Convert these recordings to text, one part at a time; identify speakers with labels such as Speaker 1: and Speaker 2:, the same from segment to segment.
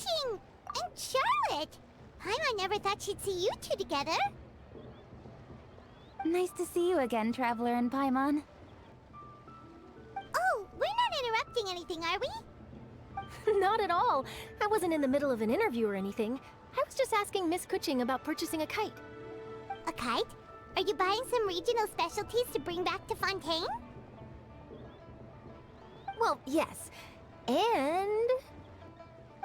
Speaker 1: matching! And Charlotte! Paimon never thought she'd see you two together.
Speaker 2: Nice to see you again, Traveler and Paimon.
Speaker 1: Oh, we're not interrupting anything, are we?
Speaker 3: Not at all. I wasn't in the middle of an interview or anything. I was just asking Miss Kuching about purchasing a kite.
Speaker 1: A kite? Are you buying some regional specialties to bring back to Fontaine?
Speaker 3: Well, yes. And...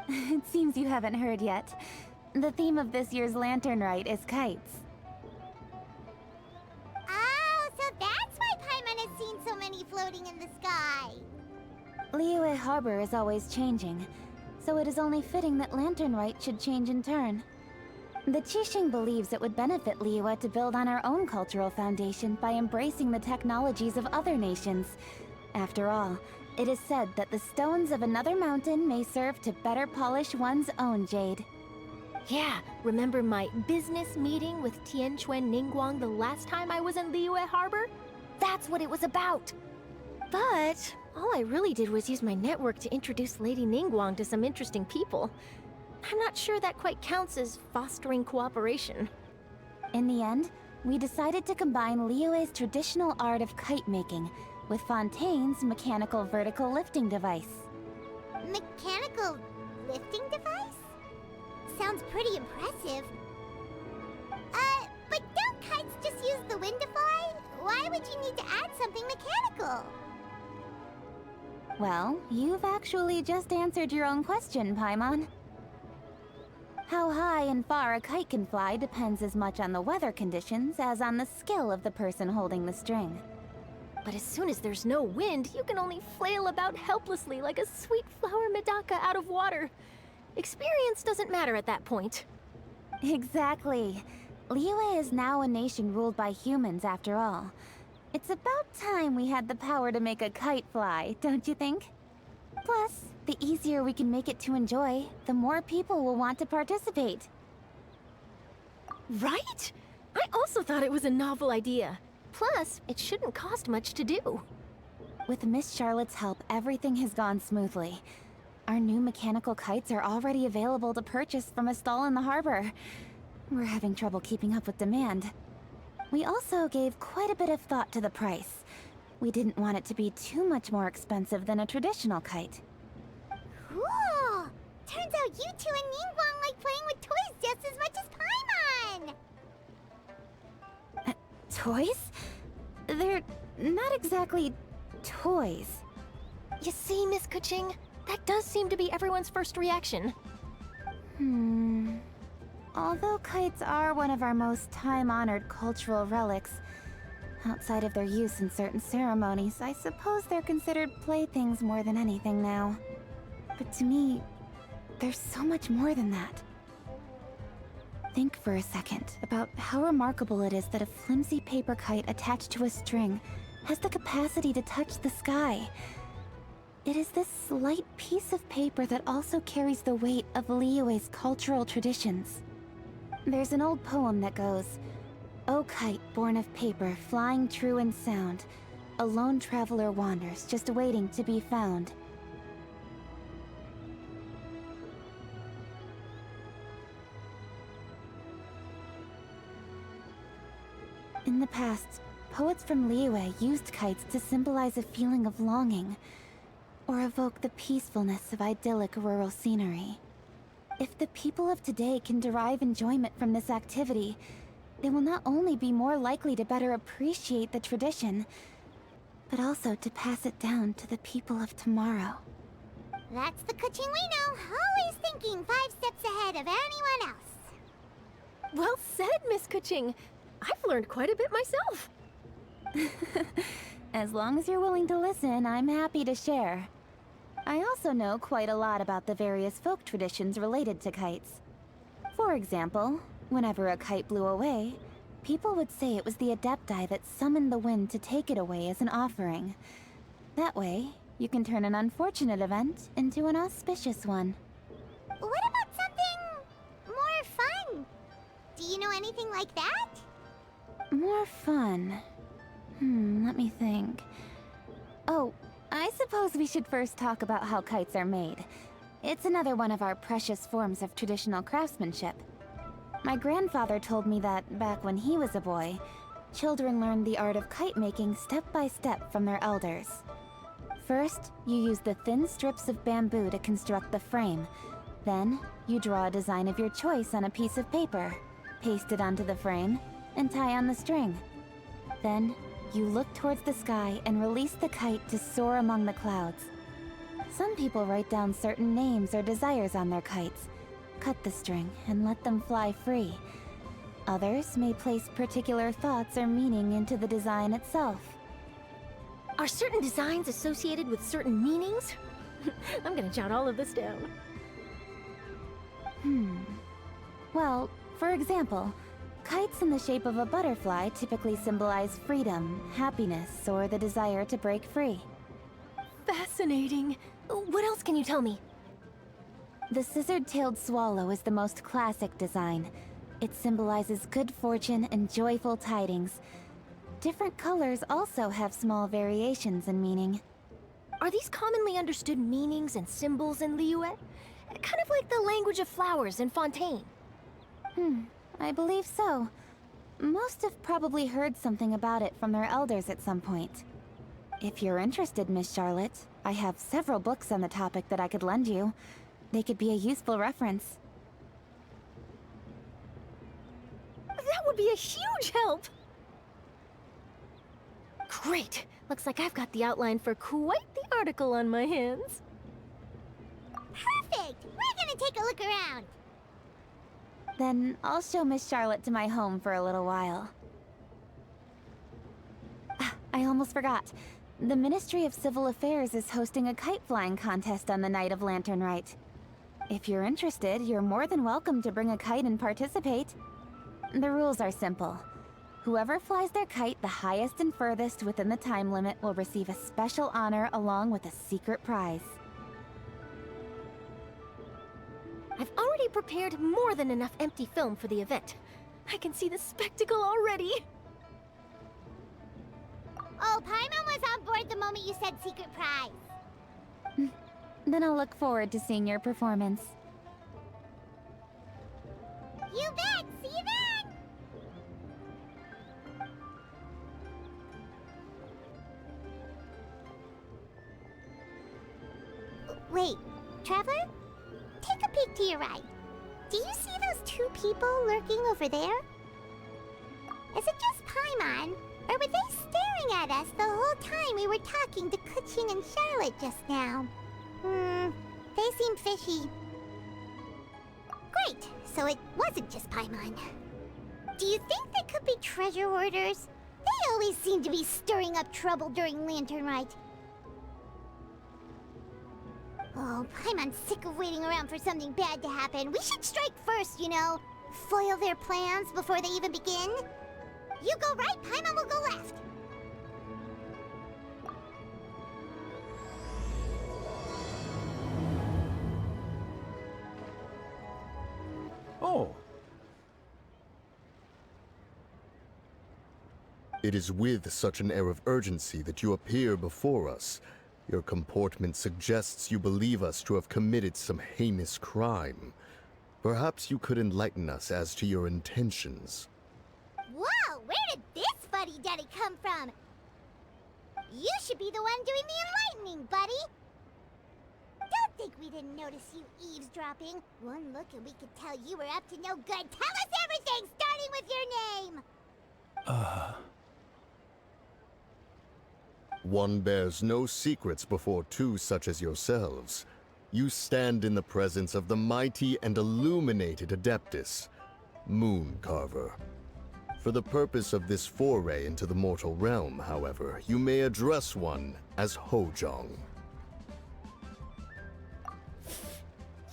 Speaker 2: It seems you haven't heard yet. The theme of this year's Lantern Rite is kites.
Speaker 1: Oh, so that's why Paimon has seen so many floating in the sky.
Speaker 2: Liyue Harbor is always changing, so it is only fitting that Lantern Rite should change in turn. The Qixing believes it would benefit Liyue to build on our own cultural foundation by embracing the technologies of other nations. After all, it is said that the stones of another mountain may serve to better polish one's own jade.
Speaker 3: yeah, remember my business meeting with Tianquan Ningguang the last time I was in Liyue Harbor? That's what it was about. But all I really did was use my network to introduce Lady Ningguang to some interesting people. I'm not sure that quite counts as fostering cooperation.
Speaker 2: In the end, we decided to combine Liyue's traditional art of kite making with Fontaine's mechanical vertical lifting device.
Speaker 1: Mechanical lifting device? Sounds pretty impressive. But don't kites just use the wind to fly? Why would you need to add something mechanical?
Speaker 2: Well, you've actually just answered your own question, Paimon. How high and far a kite can fly depends as much on the weather conditions as on the skill of the person holding the string.
Speaker 3: But as soon as there's no wind, you can only flail about helplessly like a sweet flower medaka out of water. Experience doesn't matter at that point.
Speaker 2: Exactly. Liyue is now a nation ruled by humans, after all. It's about time we had the power to make a kite fly, don't you think? Plus, the easier we can make it to enjoy, the more people will want to participate.
Speaker 3: Right? I also thought it was a novel idea. Plus, it shouldn't cost much to do.
Speaker 2: With Miss Charlotte's help, everything has gone smoothly. Our new mechanical kites are already available to purchase from a stall in the harbor. We're having trouble keeping up with demand. We also gave quite a bit of thought to the price. We didn't want it to be too much more expensive than a traditional kite.
Speaker 1: Cool! Turns out you two and Ningguang like playing with toys just as much as Paimon!
Speaker 2: Toys? They're not exactly toys.
Speaker 3: You see, Miss Kuching? That does seem to be everyone's first reaction.
Speaker 2: Although kites are one of our most time-honored cultural relics, outside of their use in certain ceremonies, I suppose they're considered playthings more than anything now. But to me, there's so much more than that. Think for a second about how remarkable it is that a flimsy paper kite attached to a string has the capacity to touch the sky. It is this slight piece of paper that also carries the weight of Liyue's cultural traditions. There's an old poem that goes, "O kite born of paper, flying true and sound, a lone traveler wanders, just waiting to be found." In the past, poets from Liyue used kites to symbolize a feeling of longing, or evoke the peacefulness of idyllic rural scenery. If the people of today can derive enjoyment from this activity, they will not only be more likely to better appreciate the tradition, but also to pass it down to the people of tomorrow.
Speaker 1: That's the Kuching we know, always thinking 5 steps ahead of anyone else.
Speaker 3: Well said, Miss Kuching. I've learned quite a bit myself.
Speaker 2: As long as you're willing to listen, I'm happy to share. I also know quite a lot about the various folk traditions related to kites. For example, whenever a kite blew away, people would say it was the Adepti that summoned the wind to take it away as an offering. That way, you can turn an unfortunate event into an auspicious one.
Speaker 1: What about something more fun? Do you know anything like that?
Speaker 2: More fun? Let me think. Oh, I suppose we should first talk about how kites are made. It's another one of our precious forms of traditional craftsmanship. My grandfather told me that back when he was a boy, children learned the art of kite making step by step from their elders. First, you use the thin strips of bamboo to construct the frame. Then, you draw a design of your choice on a piece of paper, paste it onto the frame, and tie on the string. Then, you look towards the sky and release the kite to soar among the clouds. Some people write down certain names or desires on their kites, cut the string, and let them fly free. Others may place particular thoughts or meaning into the design itself.
Speaker 3: Are certain designs associated with certain meanings? I'm gonna jot all of this down.
Speaker 2: Well, for example, kites in the shape of a butterfly typically symbolize freedom, happiness, or the desire to break free.
Speaker 3: Fascinating. What else can you tell me?
Speaker 2: The scissor-tailed swallow is the most classic design. It symbolizes good fortune and joyful tidings. Different colors also have small variations in meaning.
Speaker 3: Are these commonly understood meanings and symbols in Liyue? Kind of like the language of flowers in Fontaine.
Speaker 2: I believe so. Most have probably heard something about it from their elders at some point. If you're interested, Miss Charlotte, I have several books on the topic that I could lend you. They could be a useful reference.
Speaker 3: That would be a huge help! Great! Looks like I've got the outline for quite the article on my hands.
Speaker 1: Perfect! We're gonna take a look around.
Speaker 2: Then I'll show Miss Charlotte to my home for a little while. I almost forgot. The Ministry of Civil Affairs is hosting a kite flying contest on the night of Lantern Rite. If you're interested, you're more than welcome to bring a kite and participate. The rules are simple. Whoever flies their kite the highest and furthest within the time limit will receive a special honor along with a secret prize.
Speaker 3: I've already prepared more than enough empty film for the event. I can see the spectacle already.
Speaker 1: Oh, Paimon was on board the moment you said secret prize.
Speaker 2: Then I'll look forward to seeing your performance.
Speaker 1: You bet! See you then! Wait, Traveler? Take a peek to your right. Do you see those two people lurking over there? Is it just Paimon? Or were they staring at us the whole time we were talking to Kuching and Charlotte just now? They seem fishy. Great, so it wasn't just Paimon. Do you think they could be treasure hoarders? They always seem to be stirring up trouble during Lantern Rite. Oh, Paimon's sick of waiting around for something bad to happen. We should strike first, you know. Foil their plans before they even begin. You go right, Paimon will go left.
Speaker 4: Oh.
Speaker 5: It is with such an air of urgency that you appear before us. Your comportment suggests you believe us to have committed some heinous crime. Perhaps you could enlighten us as to your intentions.
Speaker 1: Whoa, where did this fuddy-duddy come from? You should be the one doing the enlightening, buddy. Don't think we didn't notice you eavesdropping. One look and we could tell you were up to no good. Tell us everything, starting with your name.
Speaker 5: One bears no secrets before two such as yourselves. You stand in the presence of the mighty and illuminated Adeptus, Moon Carver. For the purpose of this foray into the mortal realm, however, you may address one as Hojong.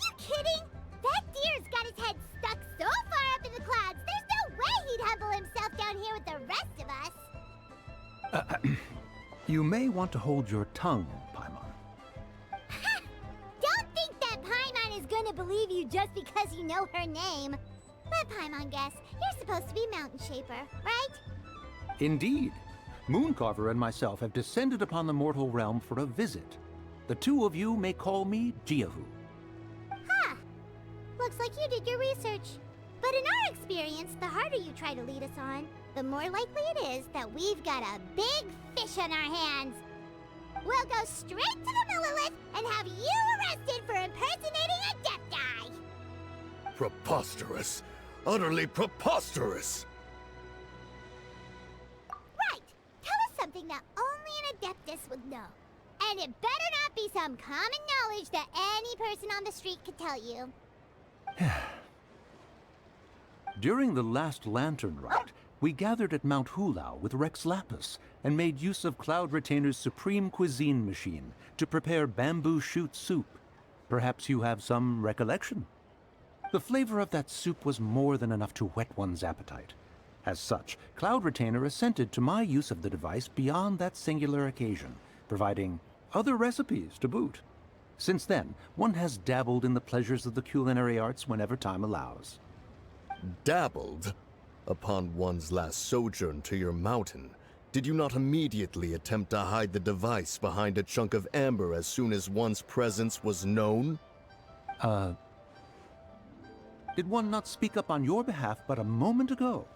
Speaker 1: You kidding? That deer's got his head stuck so far up in the clouds, there's no way he'd humble himself down here with the rest of us.
Speaker 4: You may want to hold your tongue, Paimon.
Speaker 1: Don't think that Paimon is gonna believe you just because you know her name. Let Paimon guess. You're supposed to be Mountain Shaper, right?
Speaker 4: Indeed. Mooncarver and myself have descended upon the mortal realm for a visit. The two of you may call me Jiahu.
Speaker 1: Looks like you did your research. But in our experience, the harder you try to lead us on, the more likely it is that we've got a big fish on our hands. We'll go straight to the Millilith and have you arrested for impersonating a Adepti!
Speaker 5: Preposterous. Utterly preposterous!
Speaker 1: Right! Tell us something that only an Adeptus would know. And it better not be some common knowledge that any person on the street could tell you.
Speaker 4: During the last lantern rite, we gathered at Mount Hulau with Rex Lapis and made use of Cloud Retainer's supreme cuisine machine to prepare bamboo shoot soup. Perhaps you have some recollection? The flavor of that soup was more than enough to whet one's appetite. As such, Cloud Retainer assented to my use of the device beyond that singular occasion, providing other recipes to boot. Since then, one has dabbled in the pleasures of the culinary arts whenever time allows.
Speaker 5: Dabbled? Upon one's last sojourn to your mountain, did you not immediately attempt to hide the device behind a chunk of amber as soon as one's presence was known?
Speaker 4: Did one not speak up on your behalf but a moment ago?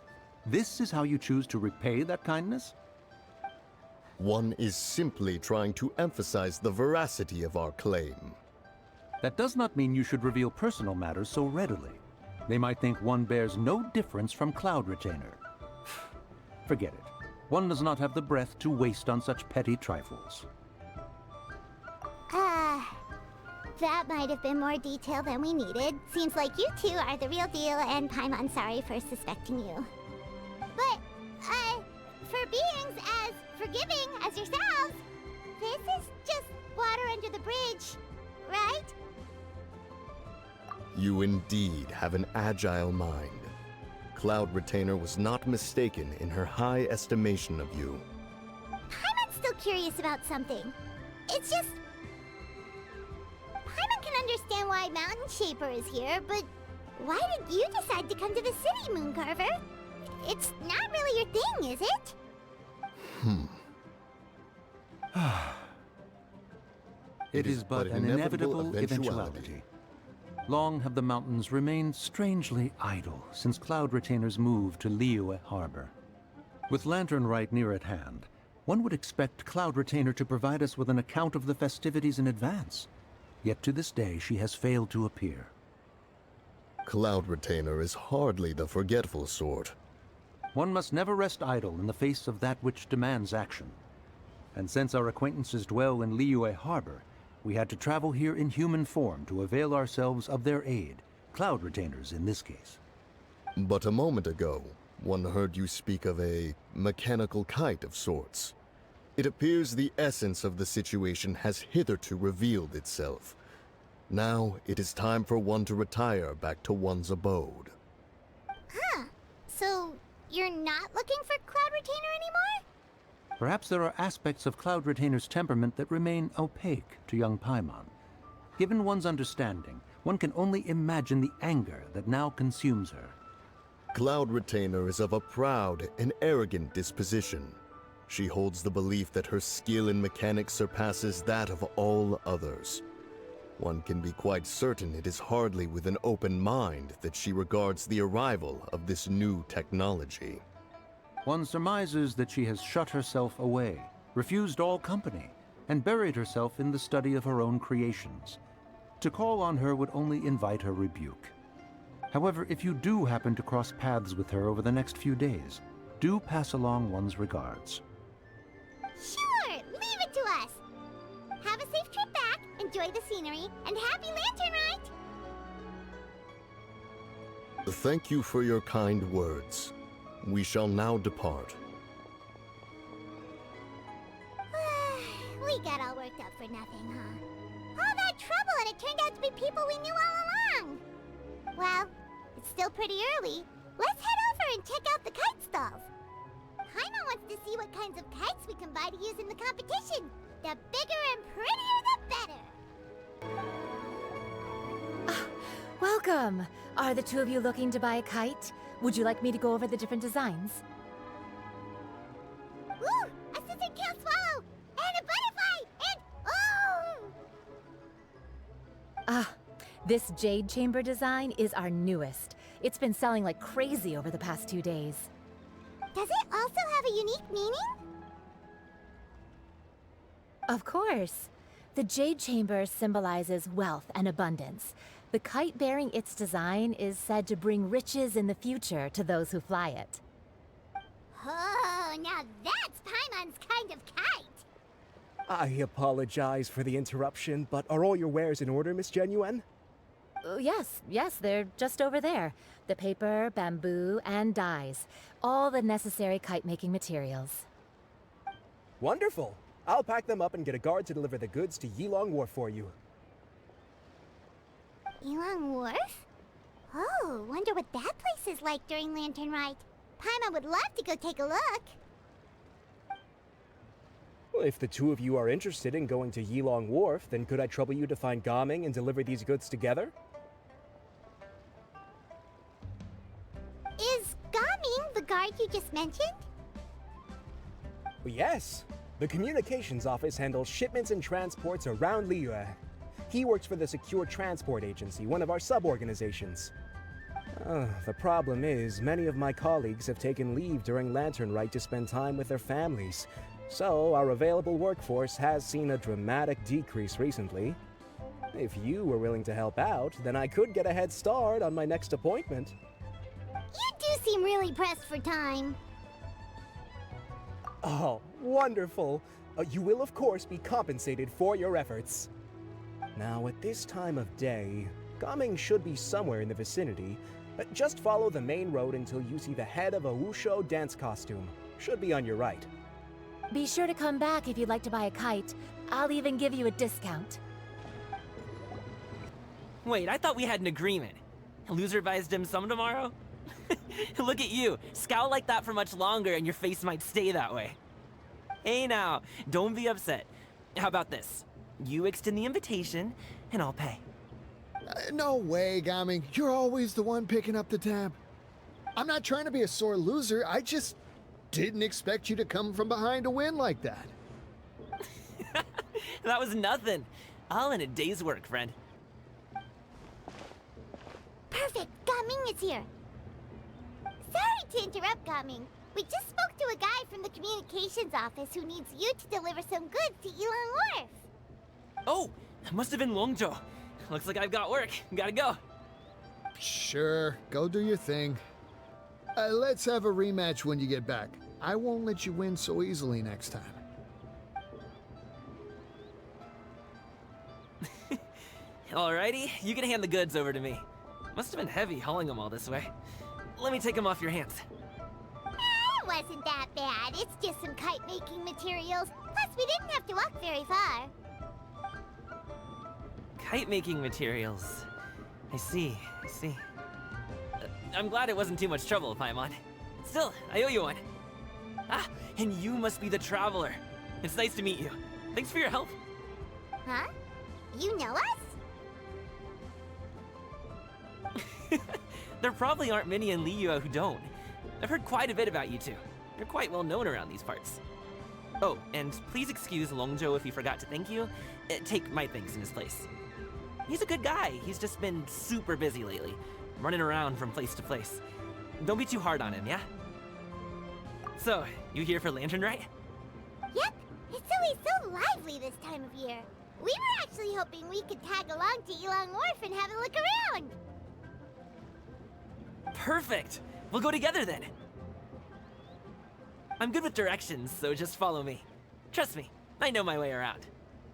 Speaker 4: This is how you choose to repay that kindness?
Speaker 5: One is simply trying to emphasize the veracity of our claim.
Speaker 4: That does not mean you should reveal personal matters so readily. They might think one bears no difference from Cloud Retainer. Forget it. One does not have the breath to waste on such petty trifles.
Speaker 1: That might have been more detail than we needed. Seems like you two are the real deal, and Paimon sorry for suspecting you. But, for beings as forgiving as yourselves, this is just water under the bridge, right?
Speaker 5: You indeed have an agile mind. Cloud Retainer was not mistaken in her high estimation of you.
Speaker 1: Paimon's still curious about something. It's just... Paimon can understand why Mountain Shaper is here, but why did you decide to come to the city, Mooncarver? It's not really your thing, is it?
Speaker 4: It is but an inevitable eventuality. Long have the mountains remained strangely idle since Cloud Retainer's move to Liyue Harbor. With Lantern Rite near at hand, one would expect Cloud Retainer to provide us with an account of the festivities in advance. Yet to this day she has failed to appear.
Speaker 5: Cloud Retainer is hardly the forgetful sort.
Speaker 4: One must never rest idle in the face of that which demands action. And since our acquaintances dwell in Liyue Harbor, we had to travel here in human form to avail ourselves of their aid, Cloud Retainers in this case.
Speaker 5: But a moment ago, one heard you speak of a mechanical kite of sorts. It appears the essence of the situation has hitherto revealed itself. Now it is time for one to retire back to one's abode.
Speaker 1: Huh. So, you're not looking for Cloud Retainer anymore?
Speaker 4: Perhaps there are aspects of Cloud Retainer's temperament that remain opaque to young Paimon. Given one's understanding, one can only imagine the anger that now consumes her.
Speaker 5: Cloud Retainer is of a proud and arrogant disposition. She holds the belief that her skill in mechanics surpasses that of all others. One can be quite certain it is hardly with an open mind that she regards the arrival of this new technology.
Speaker 4: One surmises that she has shut herself away, refused all company, and buried herself in the study of her own creations. To call on her would only invite her rebuke. However, if you do happen to cross paths with her over the next few days, do pass along one's regards.
Speaker 1: Sure, leave it to us. Have a safe trip back, enjoy the scenery, and happy Lantern Rite!
Speaker 5: Thank you for your kind words. We shall now depart.
Speaker 1: We got all worked up for nothing, huh? All that trouble and it turned out to be people we knew all along! Well, it's still pretty early. Let's head over and check out the kite stalls. Paimon wants to see what kinds of kites we can buy to use in the competition. The bigger and prettier, the better.
Speaker 3: Welcome! Are the two of you looking to buy a kite? Would you like me to go over the different designs?
Speaker 1: Ooh! A scissor kill swallow! And a butterfly! And... oh!
Speaker 6: This jade chamber design is our newest. It's been selling like crazy over the past 2 days.
Speaker 1: Does it also have a unique meaning?
Speaker 6: Of course. The jade chamber symbolizes wealth and abundance. The kite bearing its design is said to bring riches in the future to those who fly it.
Speaker 1: Oh, now that's Paimon's kind of kite.
Speaker 7: I apologize for the interruption, but are all your wares in order, Miss Genuine?
Speaker 6: Yes, they're just over there. The paper, bamboo, and dyes. All the necessary kite-making materials.
Speaker 7: Wonderful. I'll pack them up and get a guard to deliver the goods to Yilong Wharf for you.
Speaker 1: Yilong Wharf? Oh, wonder what that place is like during Lantern Rite. Paimon would love to go take a look.
Speaker 7: Well, if the two of you are interested in going to Yilong Wharf, then could I trouble you to find Gaming and deliver these goods together?
Speaker 1: Is Gaming the guard you just mentioned?
Speaker 7: Well, yes. The communications office handles shipments and transports around Liyue. He works for the Secure Transport Agency, one of our sub-organizations. The problem is, many of my colleagues have taken leave during Lantern Rite to spend time with their families. So, our available workforce has seen a dramatic decrease recently. If you were willing to help out, then I could get a head start on my next appointment.
Speaker 1: You do seem really pressed for time.
Speaker 7: Oh, wonderful! You will, of course, be compensated for your efforts. Now, at this time of day, Gaming should be somewhere in the vicinity. Just follow the main road until you see the head of a Wushu dance costume. Should be on your right.
Speaker 6: Be sure to come back if you'd like to buy a kite. I'll even give you a discount.
Speaker 8: Wait, I thought we had an agreement. Loser buys dim sum tomorrow? Look at you, scowl like that for much longer and your face might stay that way. Hey now, don't be upset. How about this? You extend the invitation, and I'll pay.
Speaker 9: No way, Gaming. You're always the one picking up the tab. I'm not trying to be a sore loser. I just didn't expect you to come from behind to win like that.
Speaker 8: That was nothing. All in a day's work, friend.
Speaker 1: Perfect, Gaming is here. Sorry to interrupt, Gaming. We just spoke to a guy from the communications office who needs you to deliver some goods to Yilong Wharf.
Speaker 8: Oh, that must have been Longzhou. Looks like I've got work. Gotta go.
Speaker 9: Sure, go do your thing. Let's have a rematch when you get back. I won't let you win so easily next time.
Speaker 8: Alrighty, you can hand the goods over to me. Must have been heavy hauling them all this way. Let me take them off your hands.
Speaker 1: It wasn't that bad. It's just some kite-making materials. Plus, we didn't have to walk very far.
Speaker 8: Kite-making materials. I see. I'm glad it wasn't too much trouble, Paimon. Still, I owe you one. Ah, and you must be the traveler. It's nice to meet you. Thanks for your help.
Speaker 1: Huh? You know us?
Speaker 8: There probably aren't many in Liyue who don't. I've heard quite a bit about you two. You're quite well known around these parts. Oh, and please excuse Longzhou if he forgot to thank you. Take my thanks in his place. He's a good guy. He's just been super busy lately, running around from place to place. Don't be too hard on him, yeah? So, you here for Lantern Rite?
Speaker 1: Yep. It's always so lively this time of year. We were actually hoping we could tag along to Yilong Wharf and have a look around.
Speaker 8: Perfect! We'll go together then. I'm good with directions, so just follow me. Trust me, I know my way around.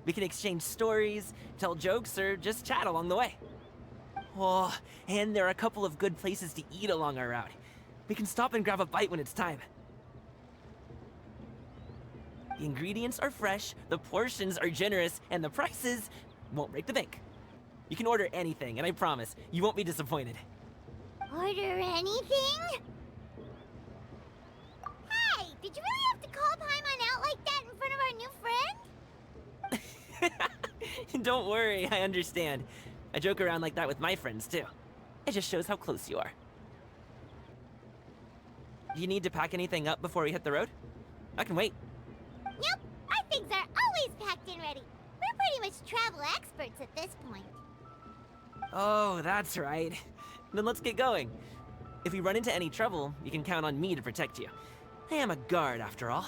Speaker 8: We can exchange stories, tell jokes, or just chat along the way. Oh, and there are a couple of good places to eat along our route. We can stop and grab a bite when it's time. The ingredients are fresh, the portions are generous, and the prices won't break the bank. You can order anything, and I promise, you won't be disappointed.
Speaker 1: Order anything? Hey, did you really have to call Paimon out like that in front of our new friend?
Speaker 8: Don't worry, I understand. I joke around like that with my friends, too. It just shows how close you are. Do you need to pack anything up before we hit the road? I can wait.
Speaker 1: Nope, our things are always packed and ready. We're pretty much travel experts at this point.
Speaker 8: Oh, that's right. Then let's get going. If we run into any trouble, you can count on me to protect you. I am a guard, after all.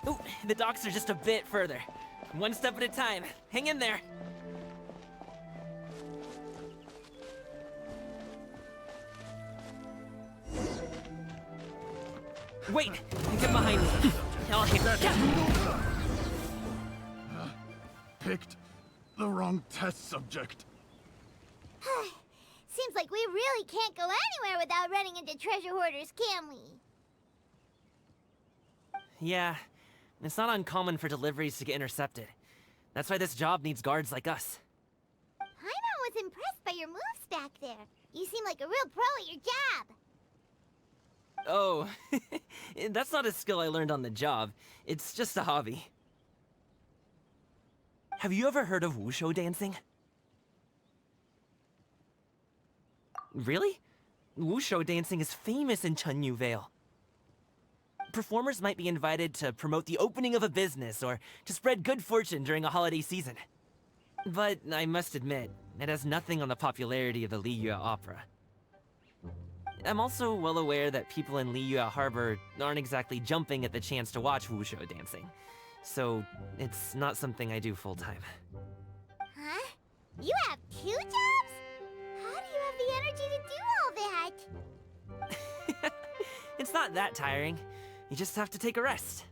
Speaker 8: Ooh, the docks are just a bit further. One step at a time. Hang in there. Wait! Get behind me. I'll hit that.
Speaker 10: Picked the wrong test subject.
Speaker 1: Seems like we really can't go anywhere without running into treasure hoarders, can we?
Speaker 8: Yeah, it's not uncommon for deliveries to get intercepted. That's why this job needs guards like us.
Speaker 1: Paimon was impressed by your moves back there. You seem like a real pro at your job.
Speaker 8: Oh, that's not a skill I learned on the job. It's just a hobby. Have you ever heard of wushu dancing? Really? Wushu dancing is famous in Chunyu Vale. Performers might be invited to promote the opening of a business or to spread good fortune during a holiday season. But I must admit, it has nothing on the popularity of the Liyue Opera. I'm also well aware that people in Liyue Harbor aren't exactly jumping at the chance to watch wushu dancing. So, it's not something I do full-time.
Speaker 1: Huh? You have 2 jobs? How do you have the energy to do all that?
Speaker 8: It's not that tiring. You just have to take a rest.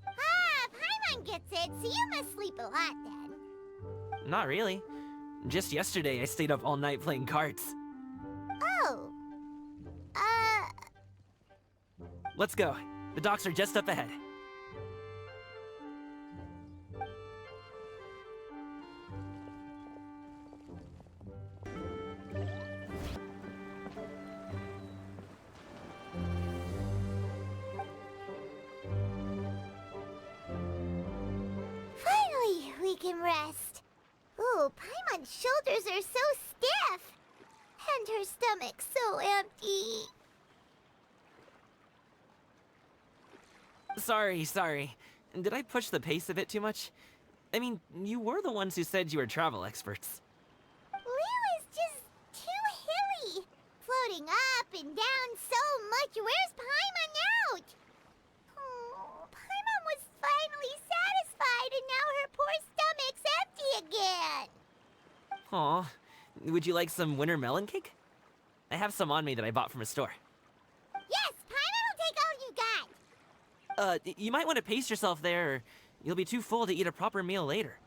Speaker 1: Ah, Paimon gets it, so you must sleep a lot then.
Speaker 8: Not really. Just yesterday, I stayed up all night playing cards.
Speaker 1: Oh.
Speaker 8: Let's go. The docks are just up ahead.
Speaker 1: Finally, we can rest. Ooh, Paimon's shoulders are so stiff. And her stomach's so empty.
Speaker 8: Sorry. Did I push the pace a bit too much? I mean, you were the ones who said you were travel experts.
Speaker 1: Liu is just too hilly. Floating up and down so much. Where's Paimon out? Oh, Paimon was finally satisfied and now her poor stomach's empty again.
Speaker 8: Aw, would you like some winter melon cake? I have some on me that I bought from a store.
Speaker 1: Yes, Paimon will take all you got.
Speaker 8: You might want to pace yourself there, or you'll be too full to eat a proper meal later.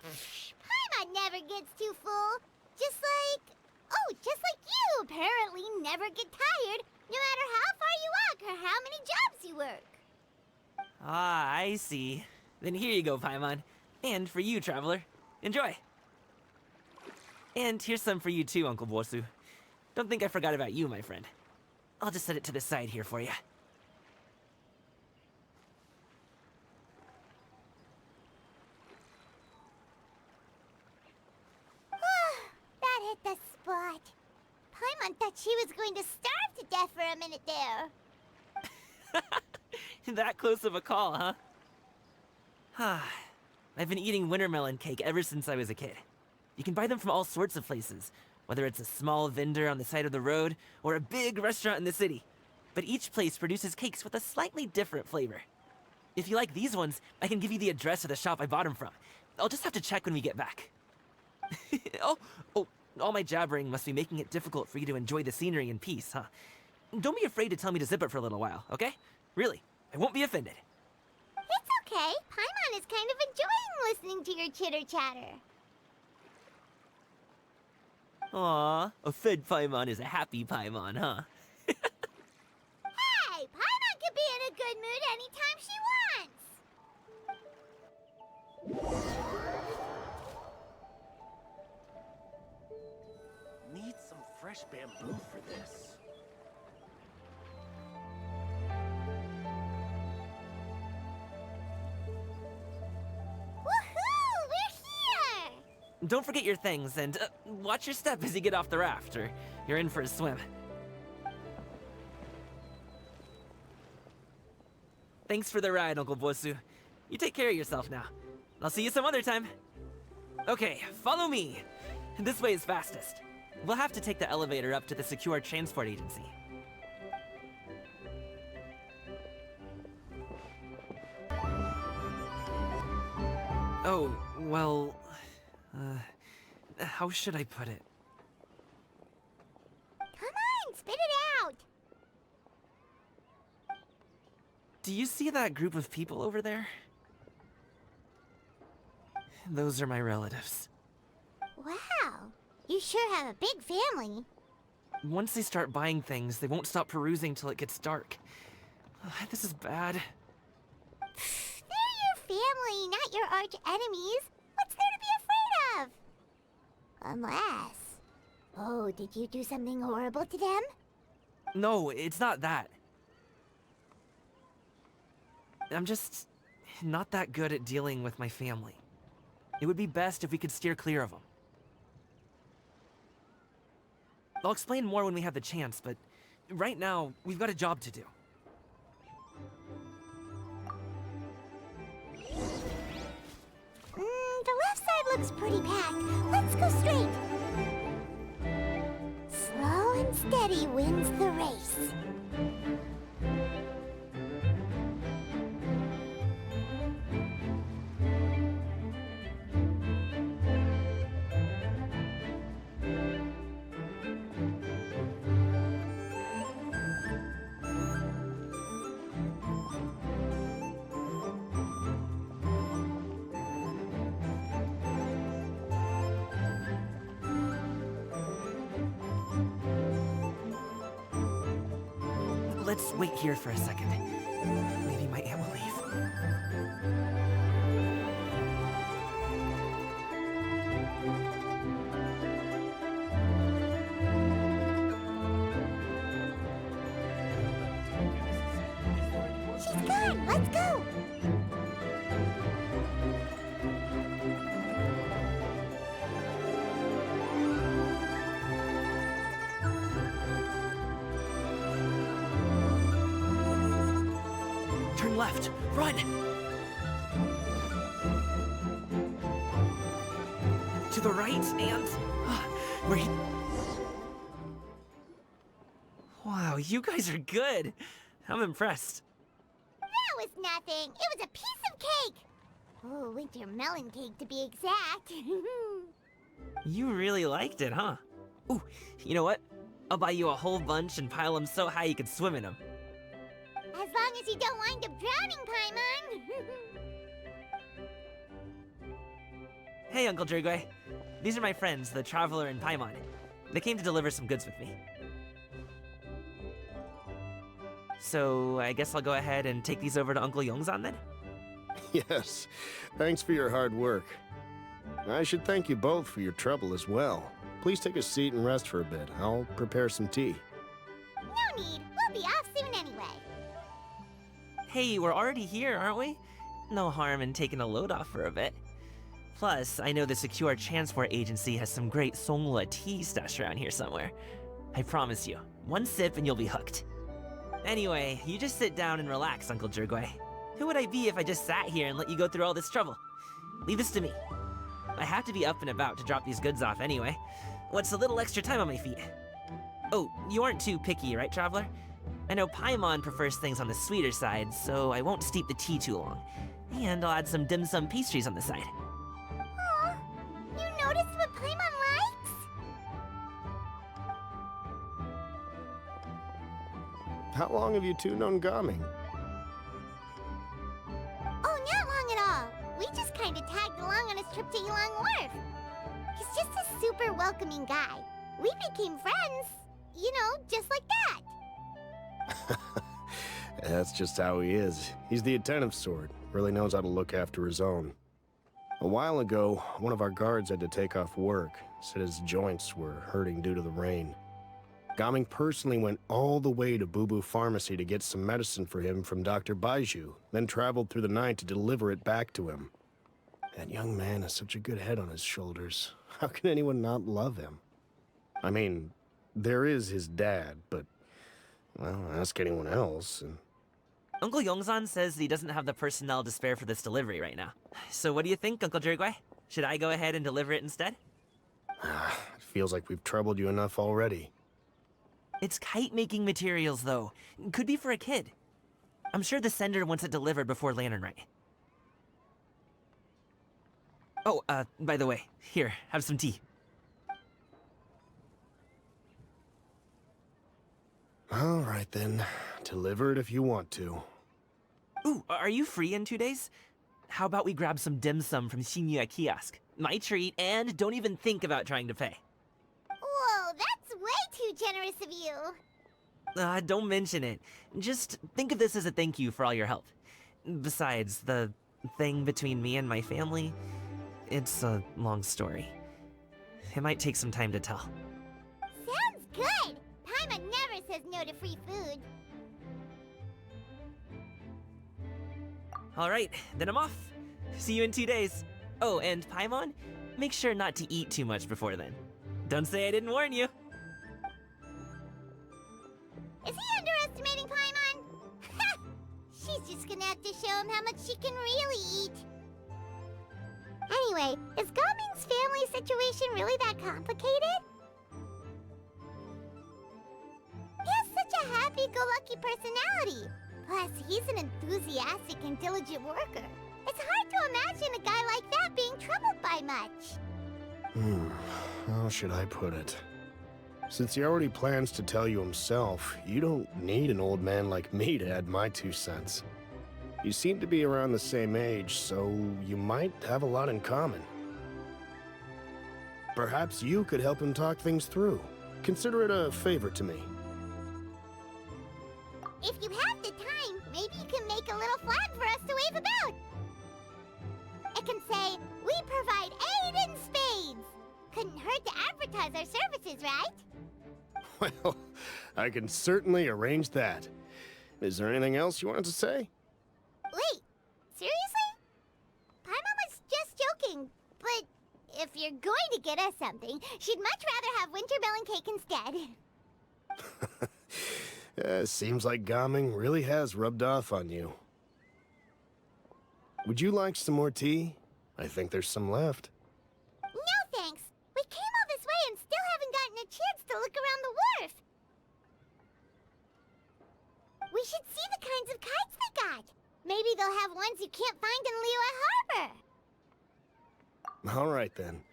Speaker 1: Paimon never gets too full. Just like you apparently never get tired, no matter how far you walk or how many jobs you work.
Speaker 8: Ah, I see. Then here you go, Paimon. And for you, traveler. Enjoy. And here's some for you too, Uncle Bosu. Don't think I forgot about you, my friend. I'll just set it to the side here for you.
Speaker 1: That hit the spot. Paimon thought she was going to starve to death for a minute there.
Speaker 8: That close of a call, huh? I've been eating winter melon cake ever since I was a kid. You can buy them from all sorts of places, whether it's a small vendor on the side of the road or a big restaurant in the city. But each place produces cakes with a slightly different flavor. If you like these ones, I can give you the address of the shop I bought them from. I'll just have to check when we get back. Oh, all my jabbering must be making it difficult for you to enjoy the scenery in peace, huh? Don't be afraid to tell me to zip it for a little while, okay? Really, I won't be offended.
Speaker 1: It's okay. Paimon is kind of enjoying listening to your chitter-chatter.
Speaker 8: Aw, a fed Paimon is a happy Paimon, huh?
Speaker 1: Hey, Paimon can be in a good mood anytime she wants.
Speaker 10: Need some fresh bamboo for this.
Speaker 1: Woohoo! We're here!
Speaker 8: Don't forget your things, and watch your step as you get off the raft, or you're in for a swim. Thanks for the ride, Uncle Bosu. You take care of yourself now. I'll see you some other time. Okay, follow me. This way is fastest. We'll have to take the elevator up to the secure transport agency. Oh, well... how should I put it?
Speaker 1: Come on, spit it out!
Speaker 8: Do you see that group of people over there? Those are my relatives.
Speaker 1: Wow, you sure have a big family.
Speaker 8: Once they start buying things, they won't stop perusing till it gets dark. This is bad.
Speaker 1: They're your family, not your arch enemies. What's there to be afraid of? Unless... Oh, did you do something horrible to them?
Speaker 8: No, it's not that. I'm just not that good at dealing with my family. It would be best if we could steer clear of them. I'll explain more when we have the chance, but right now, we've got a job to do.
Speaker 1: The left side looks pretty packed. Let's go straight. Slow and steady wins the race.
Speaker 8: Let's wait here for a second. Maybe my aunt will leave.
Speaker 1: She's gone. Let's go.
Speaker 8: Turn left. Run! To the right and... wait. Wow, you guys are good. I'm impressed.
Speaker 1: That was nothing. It was a piece of cake. Oh, winter melon cake to be exact.
Speaker 8: You really liked it, huh? Ooh, you know what? I'll buy you a whole bunch and pile them so high you could swim in them.
Speaker 1: As long as you don't wind up drowning, Paimon.
Speaker 8: Hey, Uncle Drugway. These are my friends, the Traveler and Paimon. They came to deliver some goods with me. So, I guess I'll go ahead and take these over to Uncle Yongzan then?
Speaker 11: Yes, thanks for your hard work. I should thank you both for your trouble as well. Please take a seat and rest for a bit. I'll prepare some tea.
Speaker 1: No need. We'll be off soon anyway.
Speaker 8: Hey, we're already here, aren't we? No harm in taking a load off for a bit. Plus, I know the Secure Transport Agency has some great Songhua tea stashed around here somewhere. I promise you, one sip and you'll be hooked. Anyway, you just sit down and relax, Uncle Drugway. Who would I be if I just sat here and let you go through all this trouble? Leave this to me. I have to be up and about to drop these goods off anyway. What's a little extra time on my feet? Oh, you aren't too picky, right, Traveler? I know Paimon prefers things on the sweeter side, so I won't steep the tea too long. And I'll add some dim sum pastries on the side.
Speaker 1: Aw, you noticed what Paimon likes?
Speaker 11: How long have you two known Gaming?
Speaker 1: Oh, not long at all. We just kind of tagged along on his trip to Ylang Wharf. He's just a super welcoming guy. We became friends, you know, just like that.
Speaker 11: That's just how he is. He's the attentive sort. Really knows how to look after his own. A while ago, one of our guards had to take off work. Said his joints were hurting due to the rain. Gaming personally went all the way to Boo Boo Pharmacy to get some medicine for him from Dr. Baiju, then traveled through the night to deliver it back to him. That young man has such a good head on his shoulders. How can anyone not love him? I mean, there is his dad, but... well, ask anyone else, and
Speaker 8: Uncle Yongzan says that he doesn't have the personnel to spare for this delivery right now. So what do you think, Uncle Jirgwei? Should I go ahead and deliver it instead?
Speaker 11: It feels like we've troubled you enough already.
Speaker 8: It's kite-making materials, though. Could be for a kid. I'm sure the sender wants it delivered before Lantern Rite. Oh, by the way, here, have some tea.
Speaker 11: All right then. Deliver it if you want to.
Speaker 8: Ooh, are you free in 2 days? How about we grab some dim sum from Shinya Kiosk? My treat, and don't even think about trying to pay.
Speaker 1: Whoa, that's way too generous of you.
Speaker 8: Don't mention it. Just think of this as a thank you for all your help. Besides, the thing between me and my family, it's a long story. It might take some time to tell.
Speaker 1: Sounds good. Paimon never says no to free food.
Speaker 8: Alright, then I'm off. See you in 2 days. Oh, and Paimon, make sure not to eat too much before then. Don't say I didn't warn you.
Speaker 1: Is he underestimating Paimon? Ha! She's just gonna have to show him how much she can really eat. Anyway, is Gaming's family situation really that complicated? He has such a happy-go-lucky personality. Plus, he's an enthusiastic and diligent worker. It's hard to imagine a guy like that being troubled by much.
Speaker 11: How should I put it? Since he already plans to tell you himself, you don't need an old man like me to add my 2 cents. You seem to be around the same age, so you might have a lot in common. Perhaps you could help him talk things through. Consider it a favor to me.
Speaker 1: If you have the time, maybe you can make a little flag for us to wave about. It can say, "We provide aid in spades." Couldn't hurt to advertise our services, right?
Speaker 11: Well, I can certainly arrange that. Is there anything else you wanted to say?
Speaker 1: Wait, seriously? Paimon was just joking, but if you're going to get us something, she'd much rather have winter melon cake instead.
Speaker 11: Seems like Gaming really has rubbed off on you. Would you like some more tea? I think there's some left.
Speaker 1: No thanks. We came all this way and still haven't gotten a chance to look around the wharf. We should see the kinds of kites they got. Maybe they'll have ones you can't find in Liyue Harbor.
Speaker 11: All right then.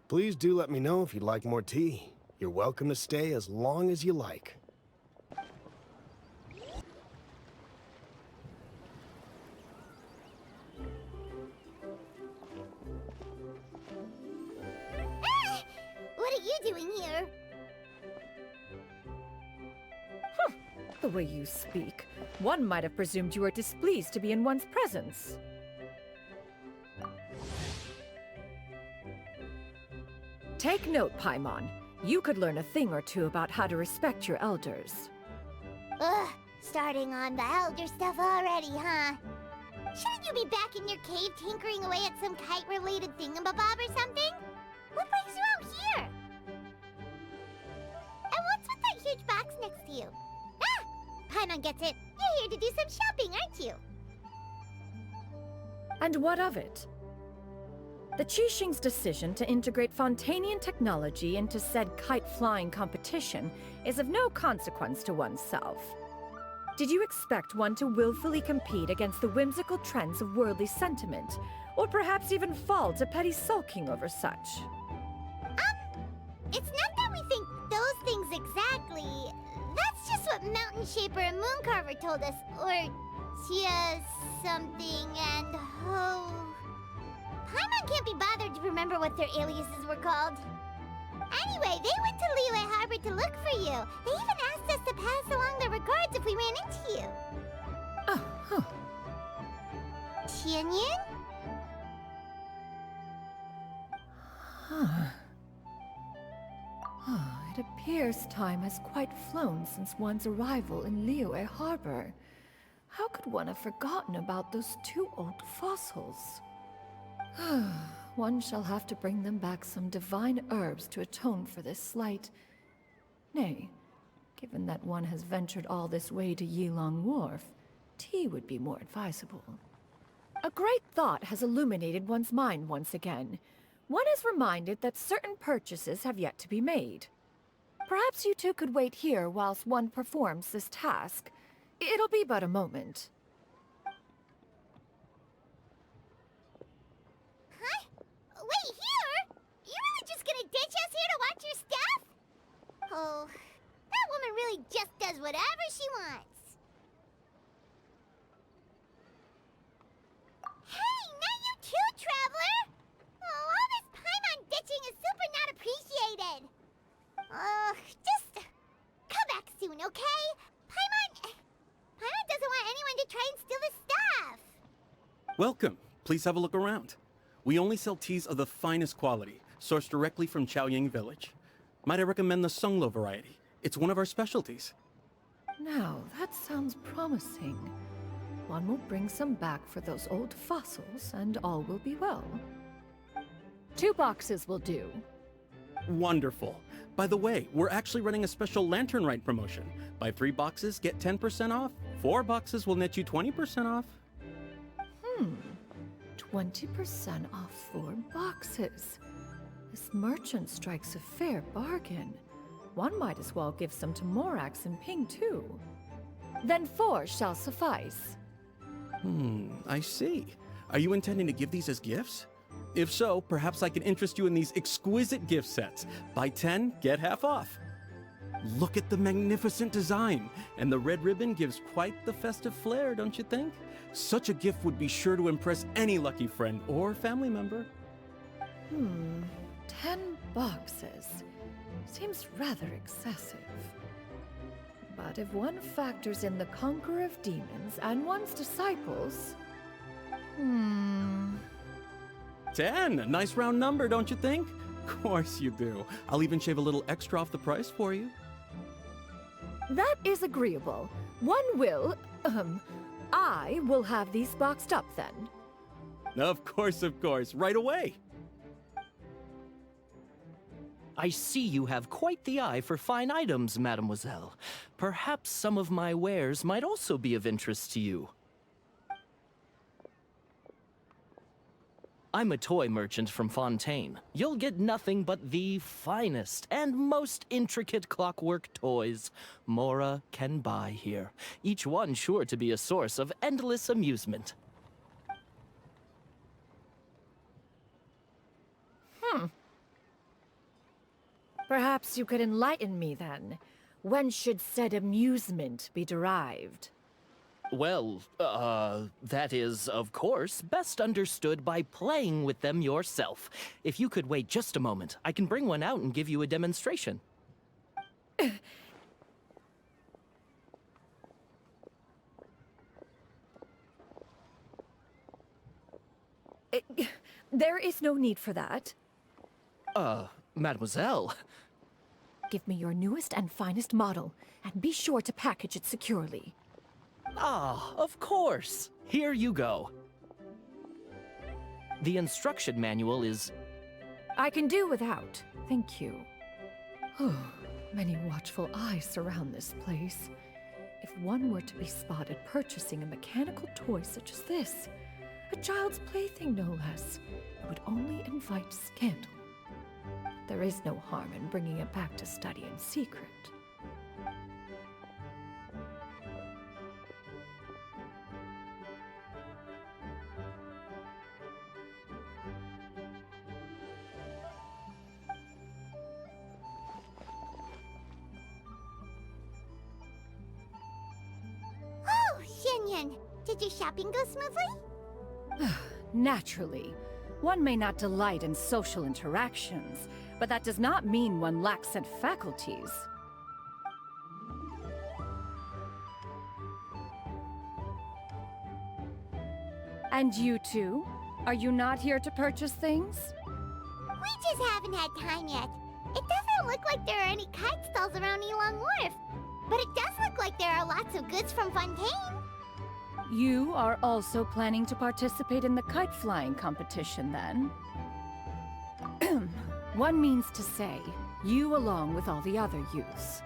Speaker 11: Please do let me know if you'd like more tea. You're welcome to stay as long as you like.
Speaker 1: What are you doing here?
Speaker 12: The way you speak, one might have presumed you were displeased to be in one's presence. Take note, Paimon. You could learn a thing or two about how to respect your elders.
Speaker 1: Ugh, starting on the elder stuff already, huh? Shouldn't you be back in your cave tinkering away at some kite-related thingamabob or something? What brings you out here? And what's with that huge box next to you? Ah! Paimon gets it. You're here to do some shopping, aren't you?
Speaker 12: And what of it? The Qixing's decision to integrate Fontanian technology into said kite-flying competition is of no consequence to oneself. Did you expect one to willfully compete against the whimsical trends of worldly sentiment, or perhaps even fall to petty sulking over such?
Speaker 1: It's not that we think those things exactly. That's just what Mountain Shaper and Mooncarver told us. Or Tia something and Ho. Paimon can't be bothered to remember what their aliases were called. Anyway, they went to Liyue Harbor to look for you. They even asked us to pass along their regards if we ran into you.
Speaker 12: Oh, huh.
Speaker 1: Tianyin?
Speaker 12: It appears time has quite flown since one's arrival in Liyue Harbor. How could one have forgotten about those 2 old fossils? One shall have to bring them back some divine herbs to atone for this slight. Nay, given that one has ventured all this way to Yilong Wharf, tea would be more advisable. A great thought has illuminated one's mind once again. One is reminded that certain purchases have yet to be made. Perhaps you two could wait here whilst one performs this task. It'll be but a moment.
Speaker 1: Huh? Wait, here? You really just gonna ditch us here to watch your stuff? Oh, that woman really just does whatever she wants. Hey, not you too, Traveler! Oh, all this Paimon ditching is super not appreciated. Just come back soon, okay? Paimon doesn't want anyone to try and steal his stuff.
Speaker 13: Welcome. Please have a look around. We only sell teas of the finest quality, sourced directly from Chaoying Village. Might I recommend the Sunglo variety? It's one of our specialties.
Speaker 12: Now, that sounds promising. One will bring some back for those old fossils, and all will be well. 2 boxes will do.
Speaker 13: Wonderful. By the way, we're actually running a special Lantern Rite promotion. Buy 3 boxes, get 10% off. 4 boxes will net you 20% off.
Speaker 12: 20% off 4 boxes. This merchant strikes a fair bargain. One might as well give some to Morax and Ping too. Then 4 shall suffice.
Speaker 13: I see. Are you intending to give these as gifts? If so, perhaps I can interest you in these exquisite gift sets. Buy 10, get half off. Look at the magnificent design, and the red ribbon gives quite the festive flair, don't you think? Such a gift would be sure to impress any lucky friend or family member.
Speaker 12: 10 boxes. Seems rather excessive. But if one factors in the conqueror of demons and one's disciples...
Speaker 13: 10, a nice round number, don't you think? Of course you do. I'll even shave a little extra off the price for you.
Speaker 12: That is agreeable. One will, I will have these boxed up then.
Speaker 13: Of course, right away.
Speaker 14: I see you have quite the eye for fine items, mademoiselle. Perhaps some of my wares might also be of interest to you. I'm a toy merchant from Fontaine. You'll get nothing but the finest and most intricate clockwork toys Mora can buy here. Each one sure to be a source of endless amusement.
Speaker 12: Perhaps you could enlighten me then. When should said amusement be derived?
Speaker 14: Well, that is, of course, best understood by playing with them yourself. If you could wait just a moment, I can bring one out and give you a demonstration.
Speaker 12: There is no need for that.
Speaker 14: Mademoiselle.
Speaker 12: Give me your newest and finest model, and be sure to package it securely.
Speaker 14: Ah, of course. Here you go. The instruction manual is...
Speaker 12: I can do without, thank you. Many watchful eyes surround this place. If one were to be spotted purchasing a mechanical toy such as this, a child's plaything no less, it would only invite scandal. There is no harm in bringing it back to study in secret.
Speaker 1: Oh, Shenyan, did your shopping go smoothly?
Speaker 12: Naturally. One may not delight in social interactions, but that does not mean one lacks said faculties. And you two? Are you not here to purchase things?
Speaker 1: We just haven't had time yet. It doesn't look like there are any kite stalls around Elong Wharf, but it does look like there are lots of goods from Fontaine.
Speaker 12: You are also planning to participate in the kite flying competition, then? One means to say, you along with all the other youths.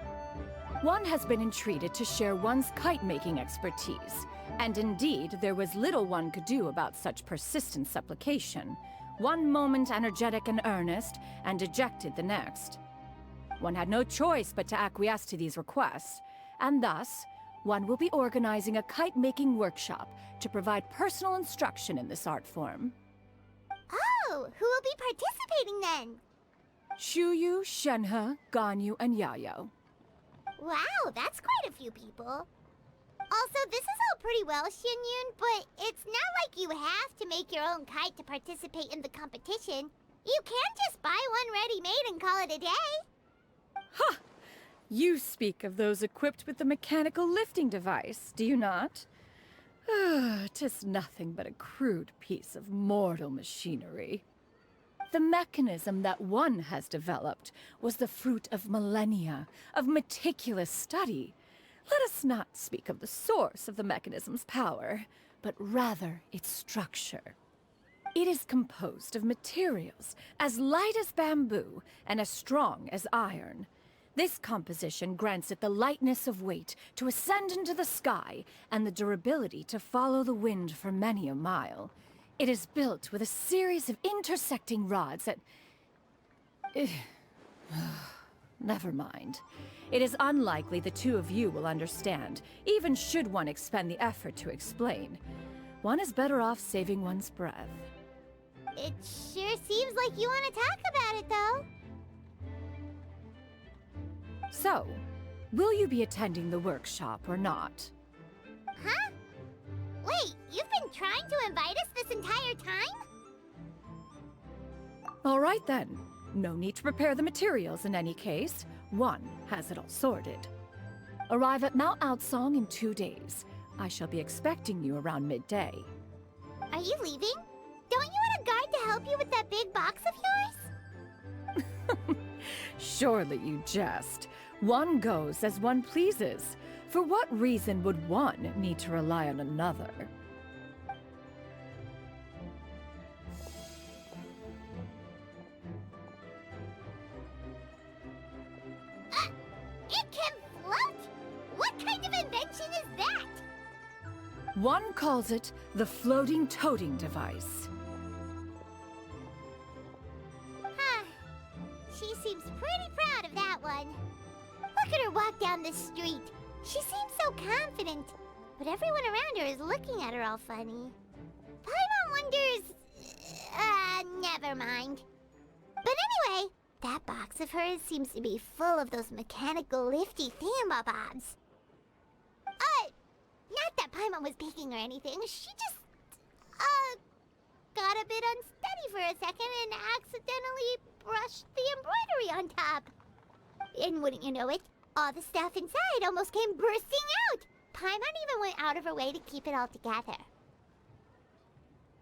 Speaker 12: One has been entreated to share one's kite-making expertise, And indeed, there was little one could do about such persistent supplication. One moment energetic and earnest, and dejected the next. One had no choice but to acquiesce to these requests, and thus, one will be organizing a kite-making workshop to provide personal instruction in this art form.
Speaker 1: Oh, who will be participating then?
Speaker 12: Shuyu, Shenhe, Ganyu, and Yayo.
Speaker 1: Wow, that's quite a few people. Also, this is all pretty well, Xinyun, but it's not like you have to make your own kite to participate in the competition. You can just buy one ready-made and call it a day.
Speaker 12: Ha! You speak of those equipped with the mechanical lifting device, do you not? 'Tis nothing but a crude piece of mortal machinery. The mechanism that one has developed was the fruit of millennia of meticulous study. Let us not speak of the source of the mechanism's power, but rather its structure. It is composed of materials as light as bamboo and as strong as iron. This composition grants it the lightness of weight to ascend into the sky and the durability to follow the wind for many a mile. It is built with a series of intersecting rods that... Never mind. It is unlikely the two of you will understand, even should one expend the effort to explain. One is better off saving one's breath.
Speaker 1: It sure seems like you want to talk about it, though.
Speaker 12: So, will you be attending the workshop or not?
Speaker 1: Huh? Wait, you've been trying to invite us this entire time?
Speaker 12: All right then. No need to prepare the materials in any case. One has it all sorted. Arrive at Mount Outsong in 2 days. I shall be expecting you around midday.
Speaker 1: Are you leaving? Don't you want a guard to help you with that big box of yours?
Speaker 12: Surely you jest. One goes as one pleases. For what reason would one need to rely on another?
Speaker 1: It can float? What kind of invention is that?
Speaker 12: One calls it the floating toting device.
Speaker 1: Huh. She seems pretty proud of that one. Look at her walk down the street. She seems so confident, but everyone around her is looking at her all funny. Paimon wonders... never mind. But anyway, that box of hers seems to be full of those mechanical lifty thingamabobs. Not that Paimon was peeking or anything. She just, got a bit unsteady for a second and accidentally brushed the embroidery on top. And wouldn't you know it, all the stuff inside almost came bursting out. Paimon even went out of her way to keep it all together.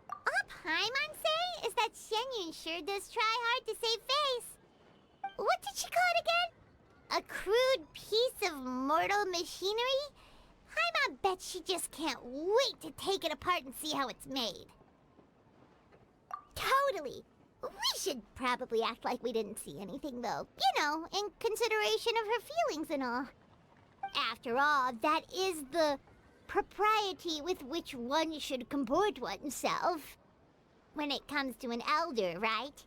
Speaker 1: All Paimon say is that Xinyun sure does try hard to save face. What did she call it again? A crude piece of mortal machinery? Paimon bet she just can't wait to take it apart and see how it's made. Totally. We should probably act like we didn't see anything, though. You know, in consideration of her feelings and all. After all, that is the propriety with which one should comport oneself. When it comes to an elder, right?